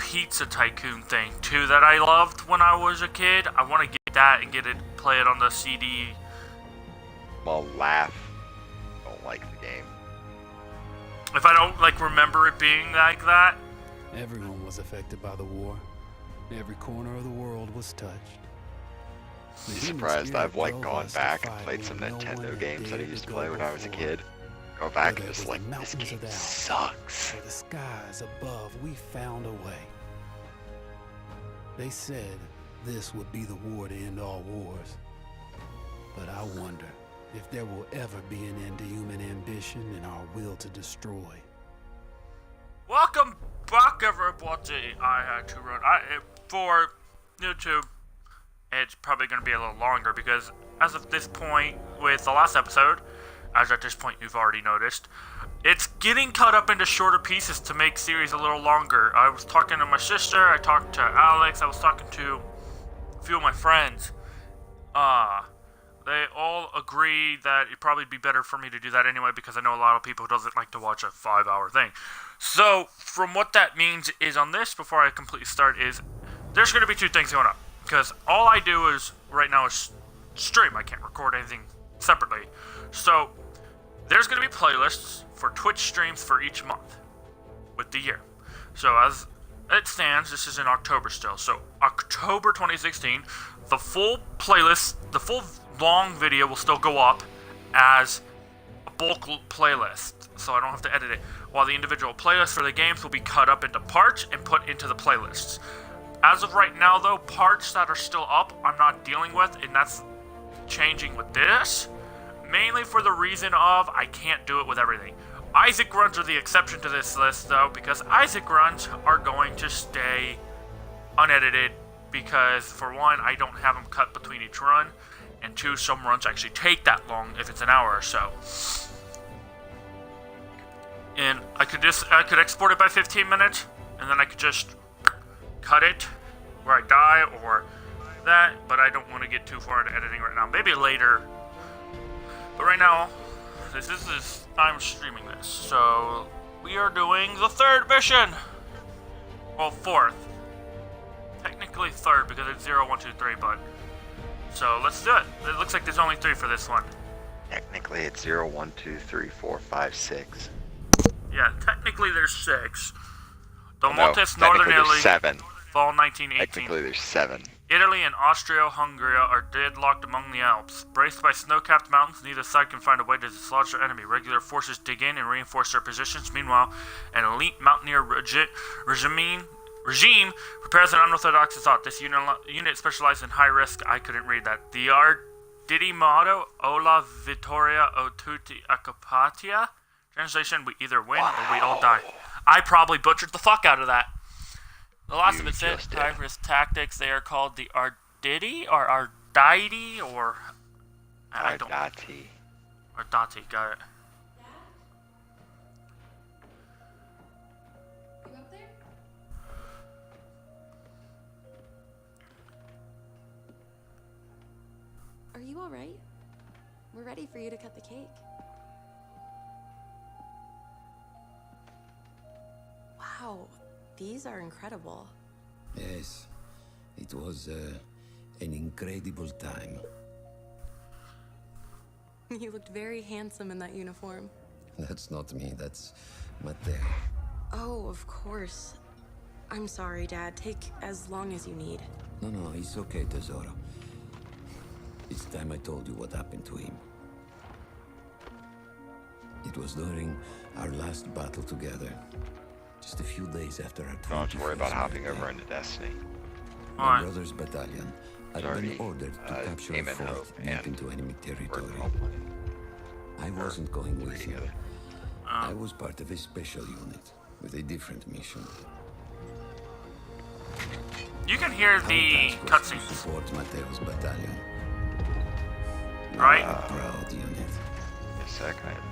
Pizza Tycoon thing too that I loved when I was a kid. I want to get that and play it on the CD. I'll laugh. I don't like the game. If I don't remember it being like that. Everyone was affected by the war. Every corner of the world was touched. I'm surprised I've gone back and played some Nintendo games that I used to play when I was a kid. Go back and just this game sucks. For the skies above, we found a way. They said this would be the war to end all wars. But I wonder if there will ever be an end to human ambition and our will to destroy. Welcome back, everybody. I had to run. For YouTube, it's probably going to be a little longer because as of this point with the last episode, as at this point you've already noticed, it's getting cut up into shorter pieces to make series a little longer. I was talking to my sister, I talked to Alex, I was talking to a few of my friends. They all agree that it'd probably be better for me to do that anyway because I know a lot of people who doesn't like to watch a 5-hour thing. So, from what that means is on this, before I completely start, is there's going to be two things going on. Because all I do is, right now, is stream. I can't record anything separately. So, there's going to be playlists for Twitch streams for each month with the year. So, as it stands, this is in October still. So, October 2016, the full playlist, the full long video will still go up as a bulk playlist. So, I don't have to edit it. While the individual playlists for the games will be cut up into parts and put into the playlists. As of right now, though, parts that are still up, I'm not dealing with, and that's changing with this. Mainly for the reason of I can't do it with everything. Isaac runs are the exception to this list, though, because Isaac runs are going to stay unedited because, for one, I don't have them cut between each run, and two, some runs actually take that long if it's an hour or so. And I could export it by 15 minutes, and then I could just cut it where I die or that, but I don't want to get too far into editing right now. Maybe later. But right now, I'm streaming this. So, we are doing the third mission. Well, fourth. Technically third because it's 0, 1, 2, 3, but. So, let's do it. It looks like there's only 3 for this one. Technically, it's 0, 1, 2, 3, 4, 5, 6. Yeah, technically there's 6. No, Northern Italy. There's 7. Fall 1918. Technically, there's 7. Italy and Austria-Hungary are deadlocked among the Alps. Braced by snow-capped mountains, neither side can find a way to dislodge their enemy. Regular forces dig in and reinforce their positions. Meanwhile, an elite mountaineer regime prepares an unorthodox assault. This unit specializes in high risk. I couldn't read that. The Arditi motto, Ola Vittoria o tutti accapatia. Translation, we either win or we all die. I probably butchered the fuck out of that. The last of it said, Tigris tactics, they are called the Arditi, or Arditi, or... I don't... Ardati, got it. You up there? Are you alright? We're ready for you to cut the cake. Wow, these are incredible. Yes, it was an incredible time. You looked very handsome in that uniform. That's not me, that's Matteo. Oh, of course. I'm sorry, Dad. Take as long as you need. No, it's okay, Tesoro. It's time I told you what happened to him. It was during our last battle together. Just a few days after our don't have to worry about hopping over into Destiny. My brother's battalion had been ordered to capture a fort deep into enemy territory. I wasn't going with him. I was part of a special unit with a different mission. You can hear the cutscenes. Support Matteo's battalion. Right? A proud unit.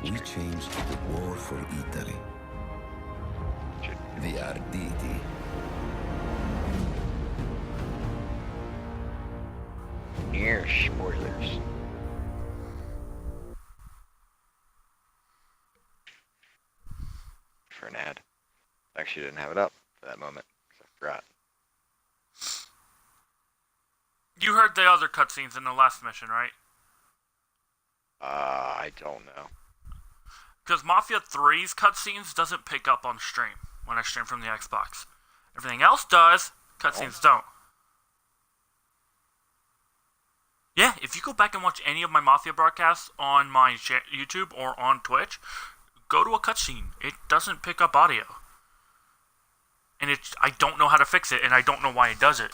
We changed the war for Italy. The Arditi. Near spoilers. For an ad. Actually didn't have it up for that moment. So. Right. You heard the other cutscenes in the last mission, right? I don't know. Because Mafia 3's cutscenes doesn't pick up on stream when I stream from the Xbox. Everything else does, cutscenes don't. Yeah, if you go back and watch any of my Mafia broadcasts on my YouTube or on Twitch, go to a cutscene. It doesn't pick up audio. And I don't know how to fix it, and I don't know why it does it.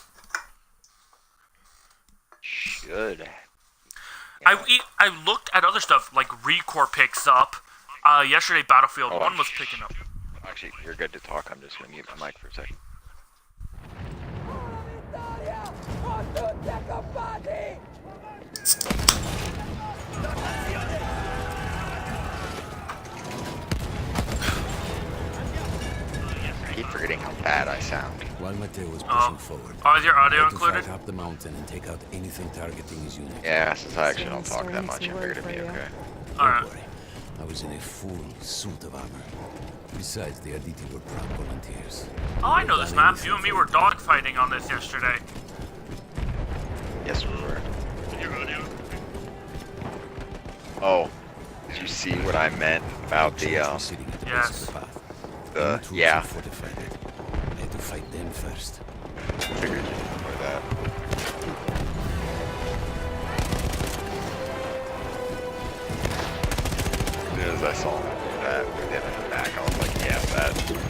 Should. I looked at other stuff, like Recore picks up. Yesterday, Battlefield 1 was picking up. Actually, you're good to talk. I'm just going to mute my mic for a second. I keep forgetting how bad I sound. While Mateo was pushing forward, Oh, is your audio I had to included? fight up the mountain and take out anything targeting his unit. Yeah, since I actually don't talk that much, I figured it'd be okay. Alright. Don't worry. I was in a full suit of armor. Besides, the Aditi were proud volunteers. Oh, I know this map. You and me were dogfighting on this yesterday. Yes, we were. Oh, did you see what I meant about the, Church was sitting at the base yes. of the path. the, New troops yeah, had fortified it. I had to fight them first. figured you'd know that. As soon as I saw him do that with him in the back, I was like, yeah, that was weird.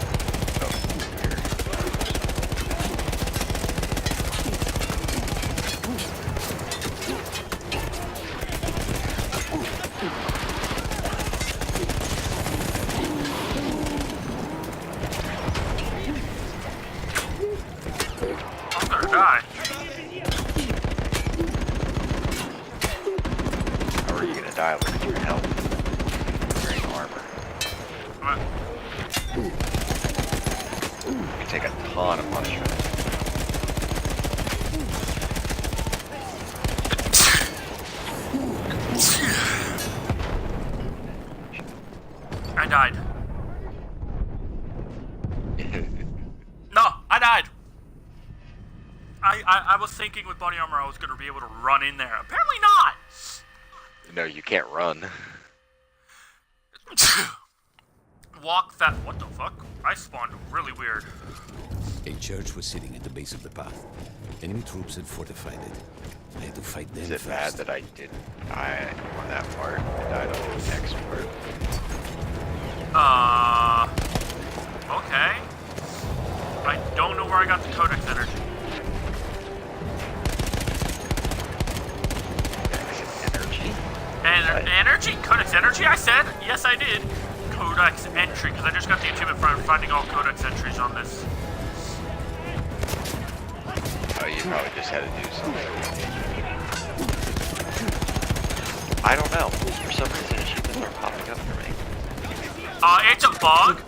I'm gonna die. How are you gonna die? Look at your health. You're wearing armor. You can take a ton of punishment. I died. No, I died. I was thinking with body armor I was gonna be able to run in there. Apparently not. No, you can't run. Walk fast. What the fuck? I spawned really weird. A church was sitting at the base of the path. Enemy troops had fortified it. I had to fight them Is it first. bad that I didn't die on that part? I died on the next part. Okay. I don't know where I got the Codex energy. Energy? And energy? Codex energy, I said? Yes, I did. Codex entry, because I just got the achievement for finding all Codex entries on this. Oh, you probably just had to do something. I don't know. For some reason, achievements aren't popping up for me. It's a bug.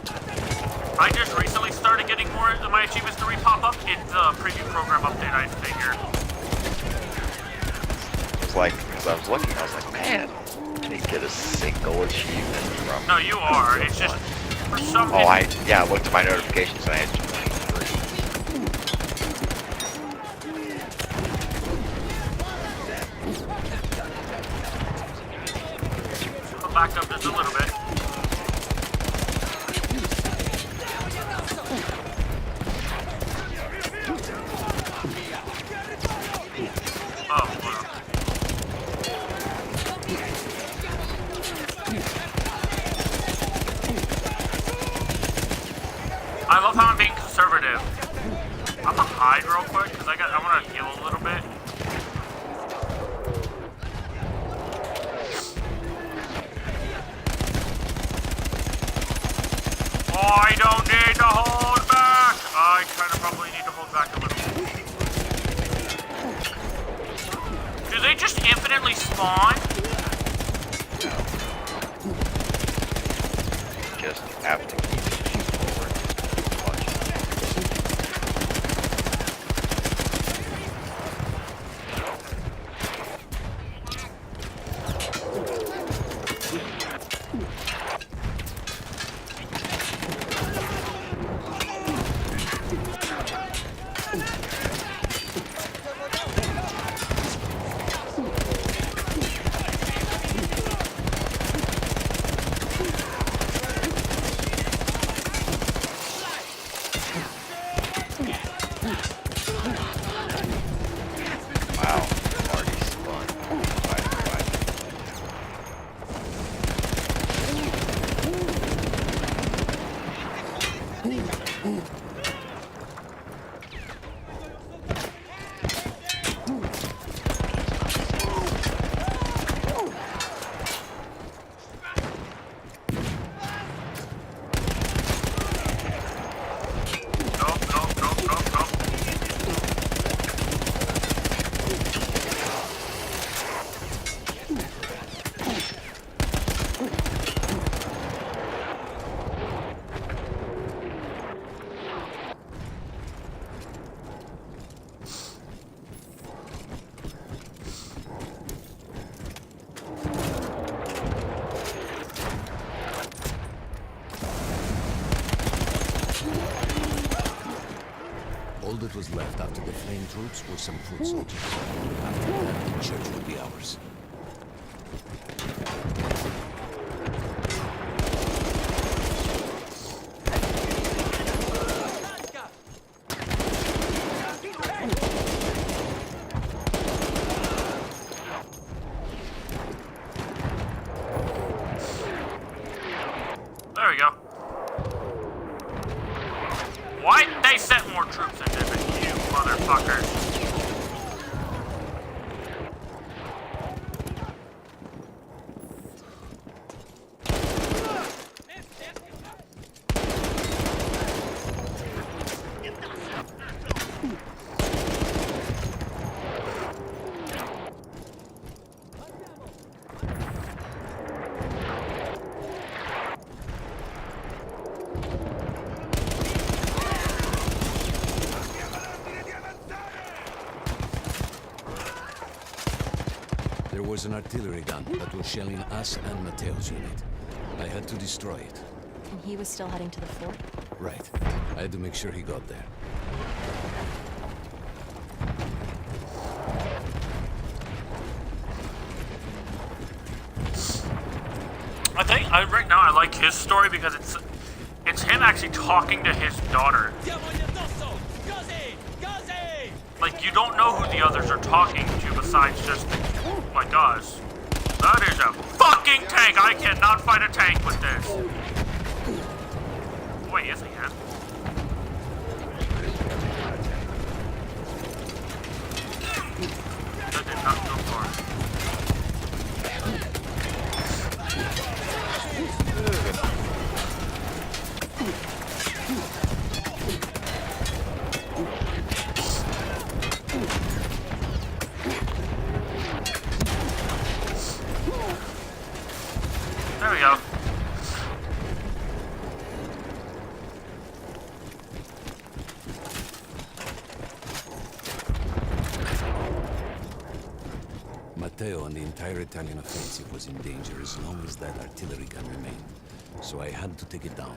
I just recently started getting more of my achievements to re-pop up. It's the preview program update, I figured. It was like, because I was looking, I was like, man, I didn't get a single achievement from. No, you are. It's just, for some Oh, reason... I looked at my notifications and I had 23. I'll back up just a little bit. Oh, wow. I love how I'm being conservative. I'm gonna hide real quick because I want to heal a little bit. I don't need to hold back. I kind of probably need to hold back a little. Do they just infinitely spawn? Just have to keep pushing forward. Wow, already spun. Right. Nope. All that was left after the flame troops were some foot soldiers. After that, the church would be ours. There we go. Why didn't they send more troops into it, you motherfuckers? There was an artillery gun that was shelling us and Mateo's unit. I had to destroy it. And he was still heading to the fort? Right. I had to make sure he got there. Right now I like his story because it's him actually talking to his daughter. Like, you don't know who the others are talking to besides just, like, us. That is a fucking tank! I cannot fight a tank with this! Wait, yes I can. That did not go far. There we go. Mateo and the entire Italian offensive was in danger as long as that artillery gun remained. So I had to take it down.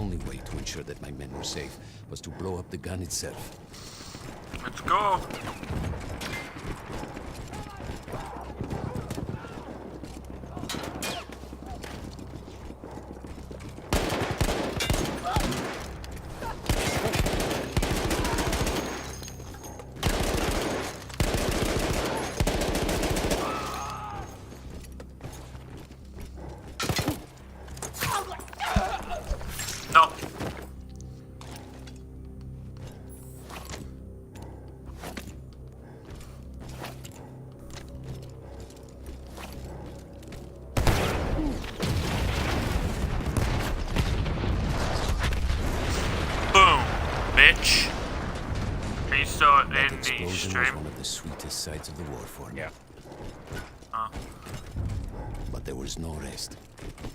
only way to ensure that my men were safe was to blow up the gun itself. Let's go. No. Boom, bitch. Are you still in That the explosion was stream? one of the sweetest sights of the war for me. Yeah. But there was no rest.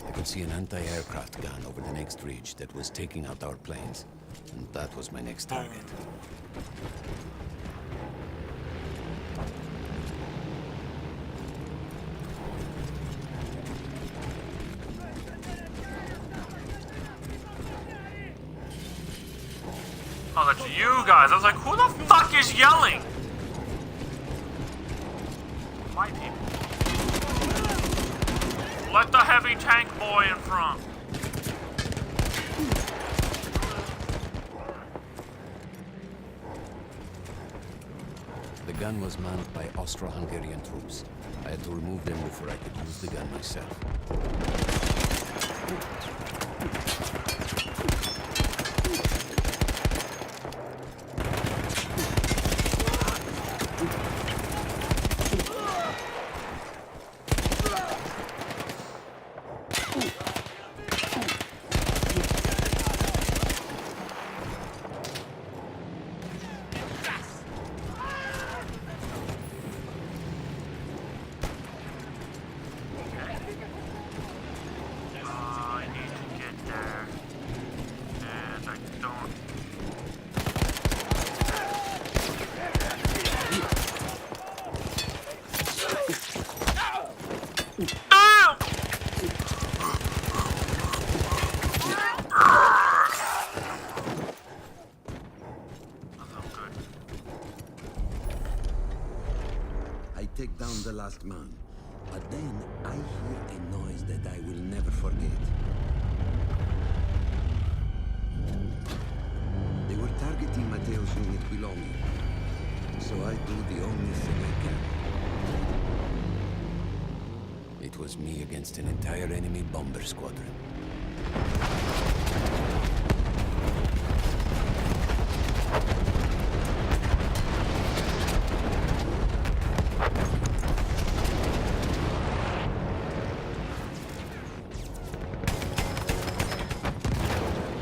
I could see an anti-aircraft gun over the next ridge that was taking out our planes. And that was my next target. Oh, that's you guys. I was like, who the fuck is yelling? My team. Let the heavy tank boy in front. The gun was manned by Austro-Hungarian troops. I had to remove them before I could use the gun myself. I need to get there. And I don't. Damn! That felt good. I take down the last man, but then I hear a noise that I will never forget. They were targeting Mateo's unit below me, so I do the only thing I can. It was me against an entire enemy bomber squadron.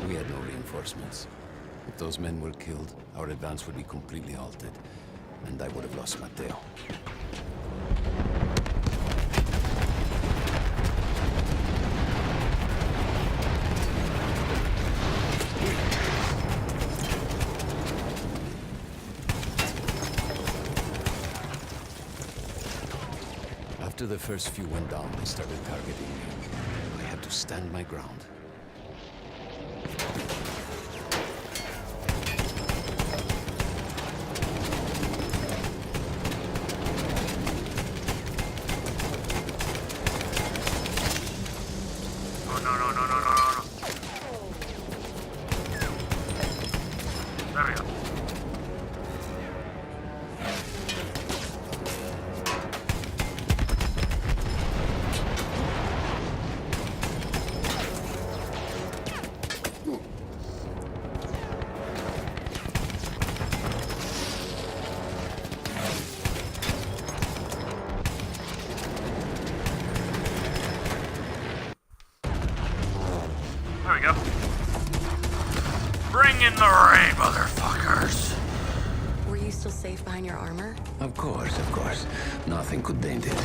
We had no reinforcements. If those men were killed, our advance would be completely halted, and I would have lost Mateo. After the first few went down, they started targeting me. I had to stand my ground. Oh, no. There we go. There we go. Bring in the rain, motherfuckers! Were you still safe behind your armor? Of course, of course. Nothing could dent it.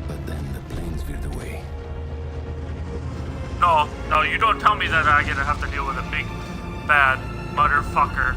But then the planes veered away. No, you don't tell me that I get to have to deal with a big, bad motherfucker.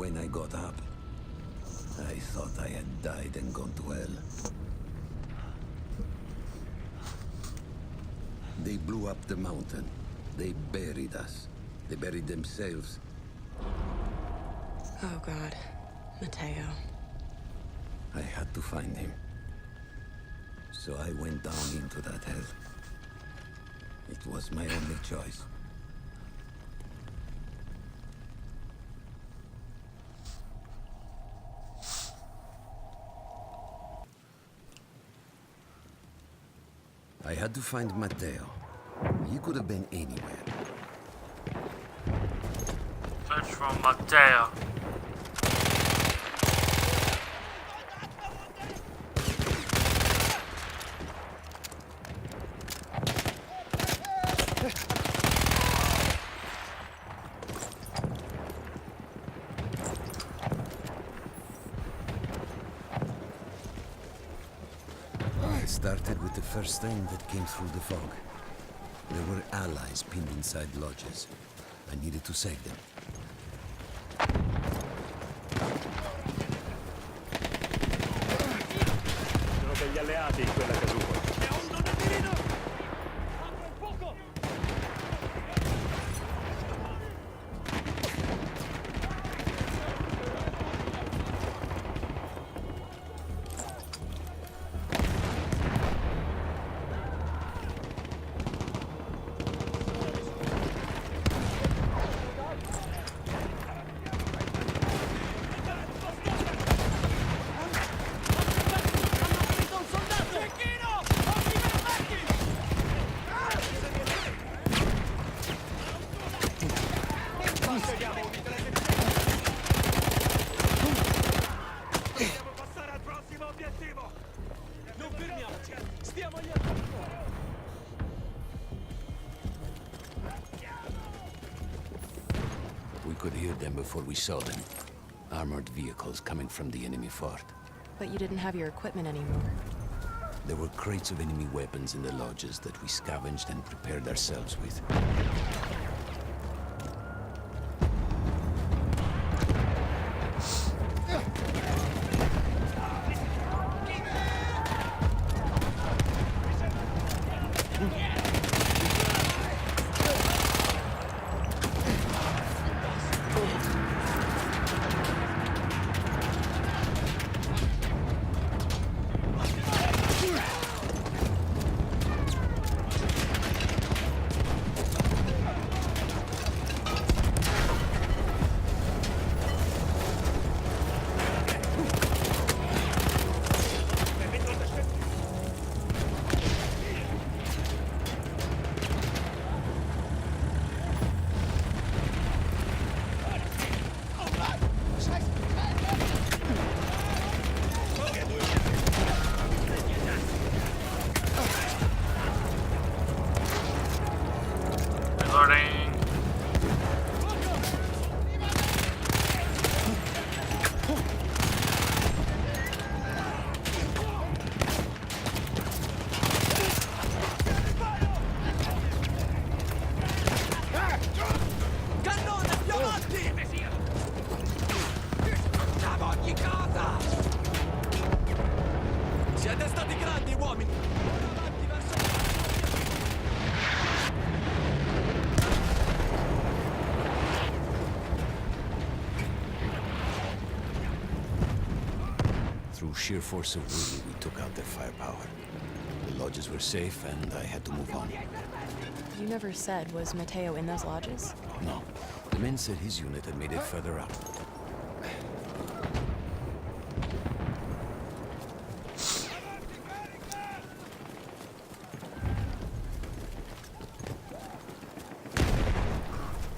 when I got up, I thought I had died and gone to hell. They blew up the mountain. They buried us. They buried themselves. Oh God, Mateo. I had to find him. So I went down into that hell. It was my only choice. I had to find Mateo. He could have been anywhere. Search for Mateo. I started with the first thing that came through the fog. There were allies pinned inside lodges. I needed to save them. Sono degli alleati in quella casupola. We could hear them before we saw them. Armored vehicles coming from the enemy fort. But you didn't have your equipment anymore. There were crates of enemy weapons in the lodges that we scavenged and prepared ourselves with. Reloading. Cannone, più avanti! Siamo ogni cosa! Siete stati grandi uomini! Ora avanti verso... Through sheer force of will, we took out their firepower. The lodges were safe, and I had to move on. You never said, was Mateo in those lodges? No. The men said his unit had made it further up.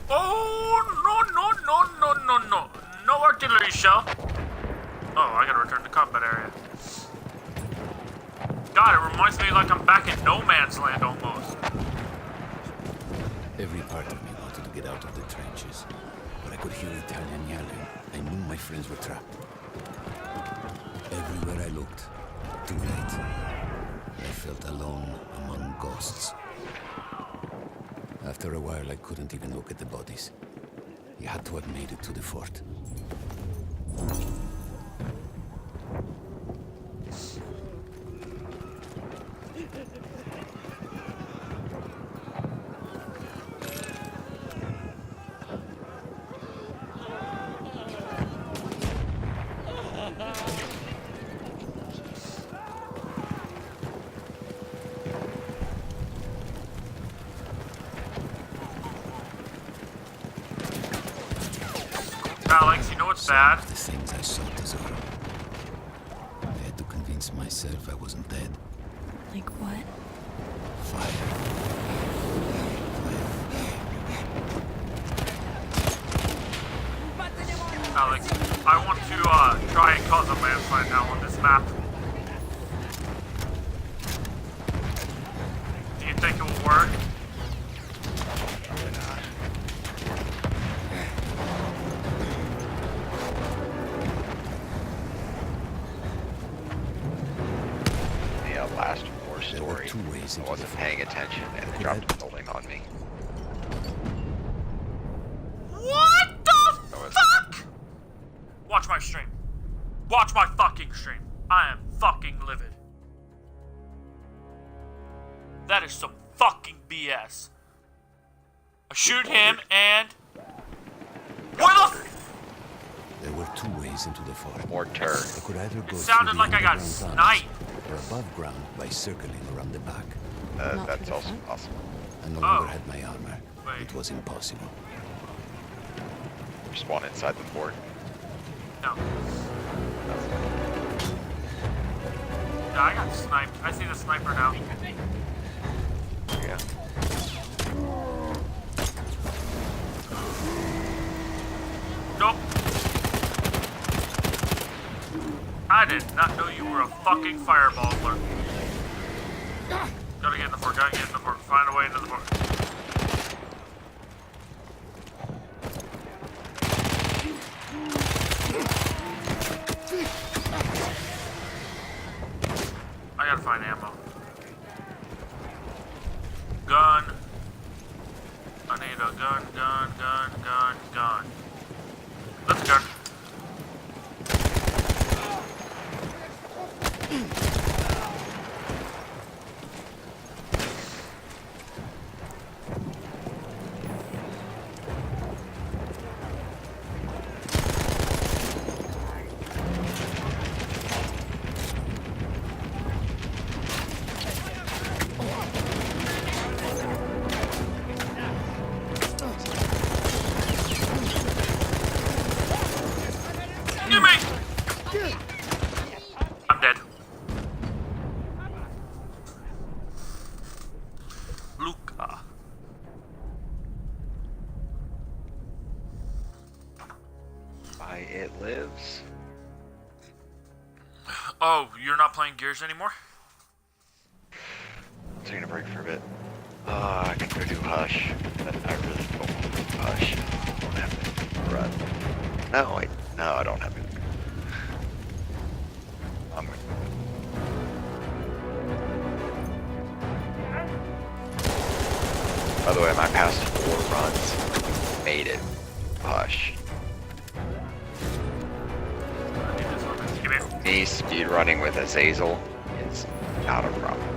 Oh, no. No artillery shell. Oh, I gotta return to combat area. God, it reminds me like I'm back in no man's land almost. Every part of me wanted to get out of the trenches, but I could hear Italian yelling. I knew my friends were trapped. Everywhere I looked, too late. I felt alone among ghosts. After a while, I couldn't even look at the bodies. You had to have made it to the fort. Alex, you know what's bad? The things I saw, Tesoro. I had to convince myself I wasn't dead. Like what? Fire. Alex, I want to try and cause a landslide now on this map. Do you think it will work? Probably not. The last war There were story, 2 ways I into wasn't the paying attention and they dropped a building on me. What the That was- fuck? Watch my stream. Watch my fucking stream. I am fucking livid. That is some fucking BS. I shoot him and... What the f- There were 2 ways into the fort. Mortar. I could either go sounded through the like I got underground tunnels, sniped. or above ground by circling around the back. Not That's through the also front? possible. I no Oh. longer had my armor. Wait. It was impossible. Spawn inside the fort. No. Yeah, I got sniped. I see the sniper now. Yeah. Nope. I did not know you were a fucking fireballer. Gotta get in the fort, gotta get in the fort. Find a way into the fort. I gotta find ammo. Gun. I need a gun. Let's gun. Give me! I'm dead. Luca. Why it lives. Oh, you're not playing Gears anymore? Taking a break for a bit. I can go do Hush, but I really don't want to do Hush. I don't have it. Run. No, I don't have it. I'm gonna. By the way, my past 4 runs made it Hush. I need this one. Give me. Me speedrunning with Azazel is not a problem.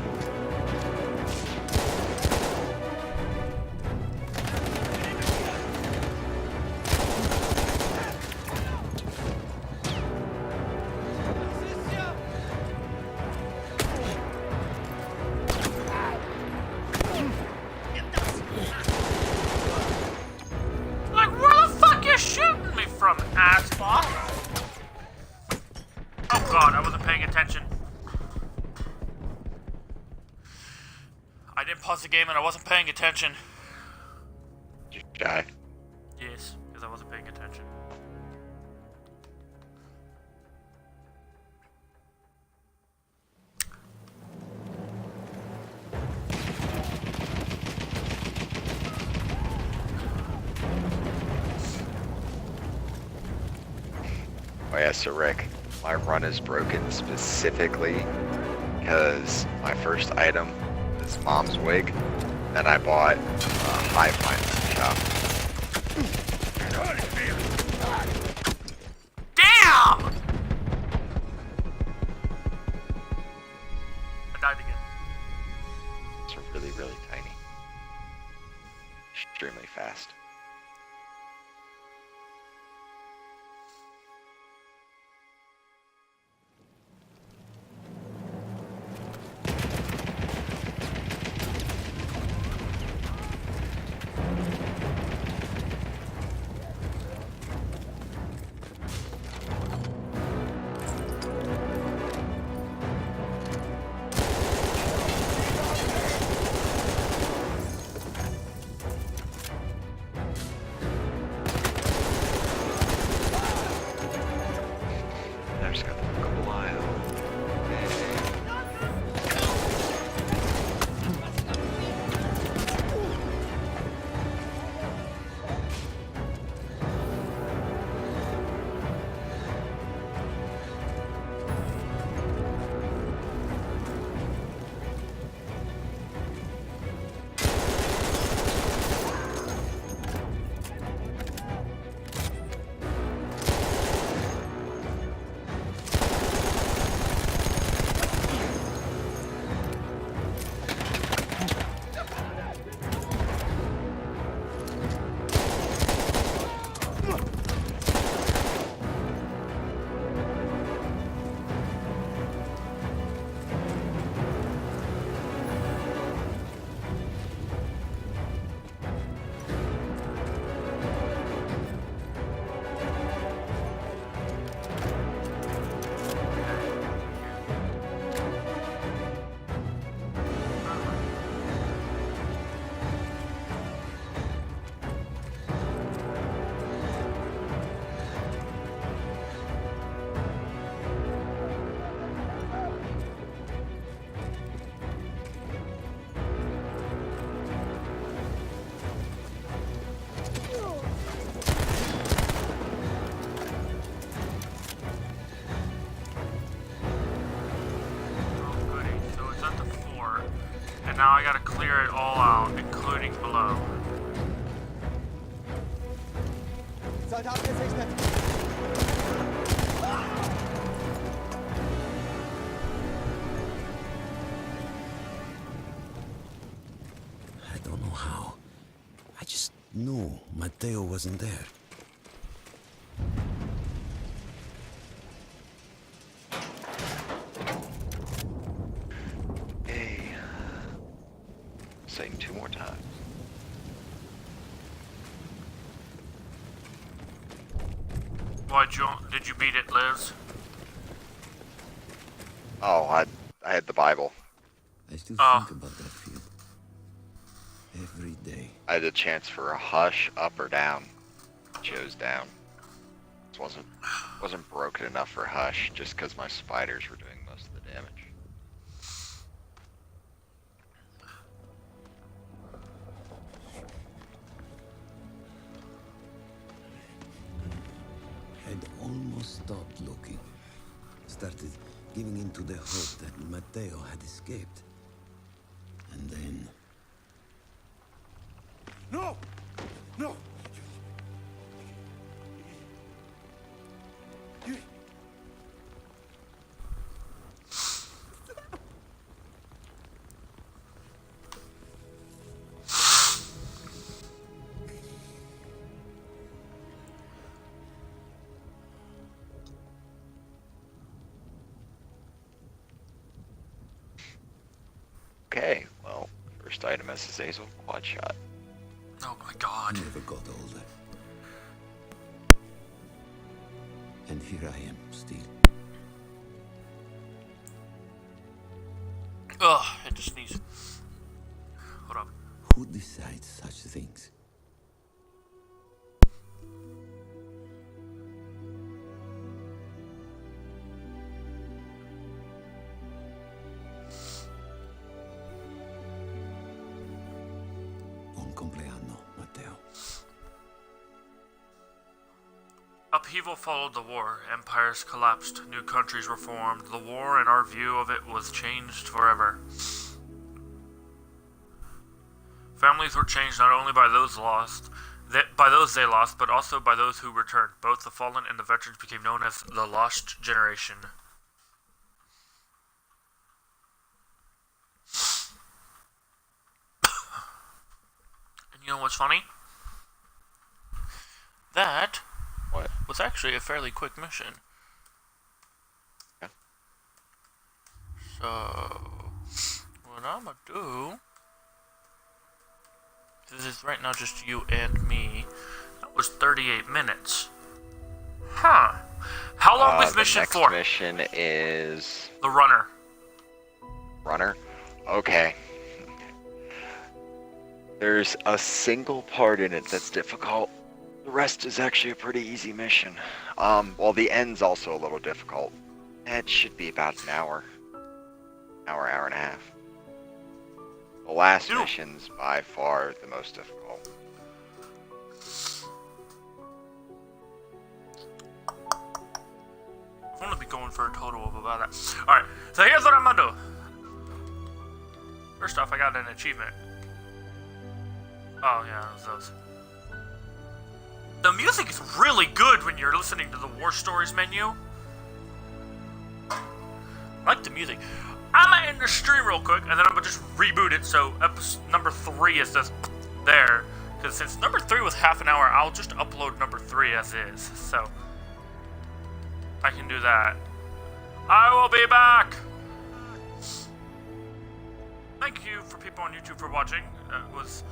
Like, where the fuck you shooting me from, assbot? Oh god, I wasn't paying attention. I didn't pause the game and I wasn't paying attention. Did you die? Yes, because I wasn't paying attention. Oh yeah, so Rick, my run is broken specifically because my first item is Mom's wig, and I bought a Hive Mind shop. Damn! now I gotta clear it all out, including below. Soldat gesichtet. I don't know how. I just knew Matteo wasn't there. Hey. Saying 2 more times. Did you beat it, Liz? Oh, I had the Bible. I still Oh. think about that field. Every day. I had a chance for a hush, up or down. Chose down. This wasn't broken enough for hush, just because my spiders were doing most of the damage. I'd almost stopped looking. Started giving in to the hope that Matteo had escaped. And then... No! No! Okay, well, first item is Azazel quad shot. Oh my god. never got older. And here I am, still. Ugh, I had to sneeze. Hold up. Who decides such things? Buon compleanno, Matteo. Upheaval followed the war. Empires collapsed. New countries were formed. The war, and our view of it, was changed forever. Families were changed not only by those they lost, but also by those who returned. Both the fallen and the veterans became known as the Lost Generation. And you know what's funny? That What? was actually a fairly quick mission. Yeah. So, what I'm gonna do... This is right now just you and me. That was 38 minutes. Huh. How long was mission the next 4? Mission is The runner. runner. Okay. There's a single part in it that's difficult. The rest is actually a pretty easy mission. Well, the end's also a little difficult. It should be about an hour. Hour and a half. The last Ew. mission's by far the most difficult. I'm gonna be going for a total of about that. Alright, so here's what I'm gonna do. First off, I got an achievement. Oh, yeah, it was those. The music is really good when you're listening to the War Stories menu. I like the music. I'm gonna end the stream real quick, and then I'm gonna just reboot it, so episode number 3 is just there. Because since number 3 was half an hour, I'll just upload number 3 as is. So, I can do that. I will be back! Thank you for people on YouTube for watching. It was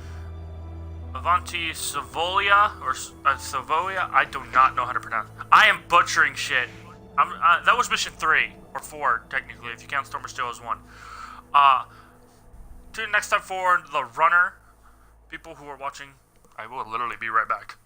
Avanti Savoia, or Savoia. I do not know how to pronounce it. I am butchering shit. That was mission 3, or 4, technically, if you count Stormer Steel as 1. Tune in next time for The Runner. People who are watching, I will literally be right back.